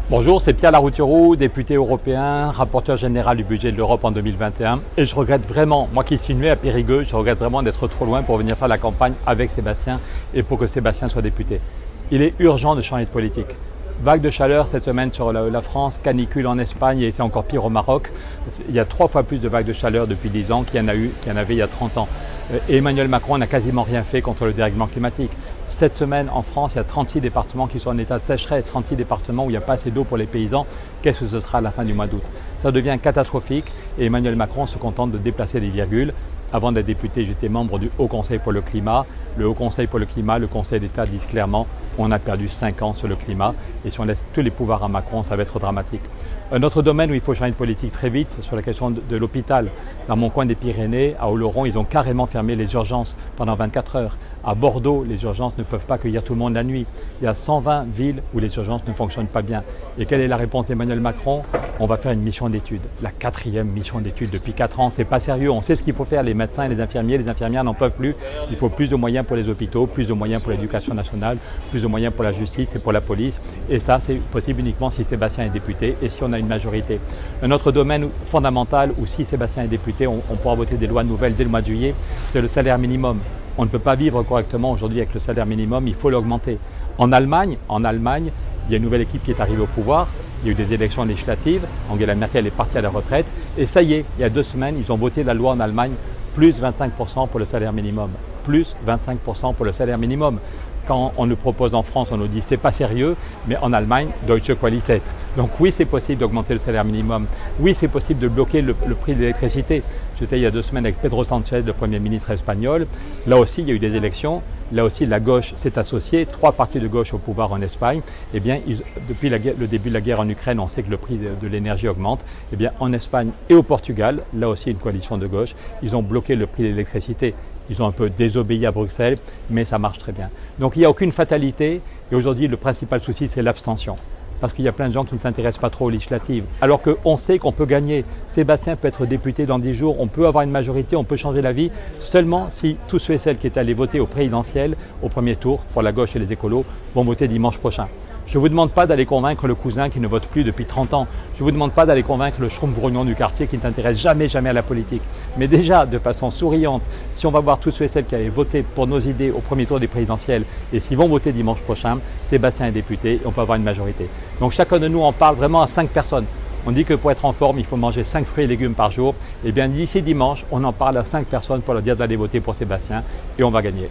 Bonjour, c'est Pierre Larouturou, député européen, rapporteur général du budget de l'Europe en 2021. Et je regrette vraiment, moi qui suis né à Périgueux, je regrette vraiment d'être trop loin pour venir faire la campagne avec Sébastien et pour que Sébastien soit député. Il est urgent de changer de politique. Vague de chaleur cette semaine sur la France, canicule en Espagne et c'est encore pire au Maroc. Il y a 3 fois plus de vagues de chaleur depuis 10 ans qu'il y en avait il y a 30 ans. Et Emmanuel Macron n'a quasiment rien fait contre le dérèglement climatique. Cette semaine, en France, il y a 36 départements qui sont en état de sécheresse, 36 départements où il n'y a pas assez d'eau pour les paysans. Qu'est-ce que ce sera à la fin du mois d'août? Ça devient catastrophique et Emmanuel Macron se contente de déplacer des virgules. Avant d'être député, j'étais membre du Haut Conseil pour le climat. Le Haut Conseil pour le climat, le Conseil d'État disent clairement on a perdu 5 ans sur le climat et si on laisse tous les pouvoirs à Macron, ça va être dramatique. Un autre domaine où il faut changer de politique très vite, c'est sur la question de l'hôpital. Dans mon coin des Pyrénées, à Oloron, ils ont carrément fermé les urgences pendant 24 heures. À Bordeaux, les urgences ne peuvent pas accueillir tout le monde la nuit. Il y a 120 villes où les urgences ne fonctionnent pas bien. Et quelle est la réponse d'Emmanuel Macron? On va faire une mission d'études. La 4e mission d'études depuis 4 ans, c'est pas sérieux. On sait ce qu'il faut faire, les médecins et les infirmières n'en peuvent plus. Il faut plus de moyens pour les hôpitaux, plus de moyens pour l'éducation nationale, plus de moyens pour la justice et pour la police. Et ça, c'est possible uniquement si Sébastien est député et si on a une majorité. Un autre domaine fondamental où si Sébastien est député, on pourra voter des lois nouvelles dès le mois de juillet, c'est le salaire minimum. On ne peut pas vivre correctement aujourd'hui avec le salaire minimum, il faut l'augmenter. En Allemagne, il y a une nouvelle équipe qui est arrivée au pouvoir, il y a eu des élections législatives, Angela Merkel est partie à la retraite, et ça y est, il y a 2 semaines, ils ont voté la loi en Allemagne, plus 25% pour le salaire minimum. Plus 25% pour le salaire minimum. Quand on nous propose en France, on nous dit c'est pas sérieux, mais en Allemagne, Deutsche Qualität. Donc oui, c'est possible d'augmenter le salaire minimum. Oui, c'est possible de bloquer le prix de l'électricité. J'étais il y a 2 semaines avec Pedro Sánchez, le Premier ministre espagnol. Là aussi, il y a eu des élections. Là aussi, la gauche s'est associée. 3 partis de gauche au pouvoir en Espagne. Eh bien, depuis le début de la guerre en Ukraine, on sait que le prix de l'énergie augmente. Eh bien, en Espagne et au Portugal, là aussi une coalition de gauche, ils ont bloqué le prix de l'électricité. Ils ont un peu désobéi à Bruxelles, mais ça marche très bien. Donc il n'y a aucune fatalité et aujourd'hui le principal souci c'est l'abstention. Parce qu'il y a plein de gens qui ne s'intéressent pas trop aux législatives. Alors qu'on sait qu'on peut gagner. Sébastien peut être député dans 10 jours, on peut avoir une majorité, on peut changer la vie, seulement si tous ceux et celles qui étaient allés voter au présidentiel, au premier tour, pour la gauche et les écolos, vont voter dimanche prochain. Je ne vous demande pas d'aller convaincre le cousin qui ne vote plus depuis 30 ans. Je ne vous demande pas d'aller convaincre le schtroumpf-grognon du quartier qui ne s'intéresse jamais à la politique. Mais déjà, de façon souriante, si on va voir tous ceux et celles qui avaient voté pour nos idées au premier tour des présidentielles et s'ils vont voter dimanche prochain, Sébastien est député et on peut avoir une majorité. Donc chacun de nous en parle vraiment à 5 personnes. On dit que pour être en forme, il faut manger 5 fruits et légumes par jour. Et bien d'ici dimanche, on en parle à 5 personnes pour leur dire d'aller voter pour Sébastien et on va gagner.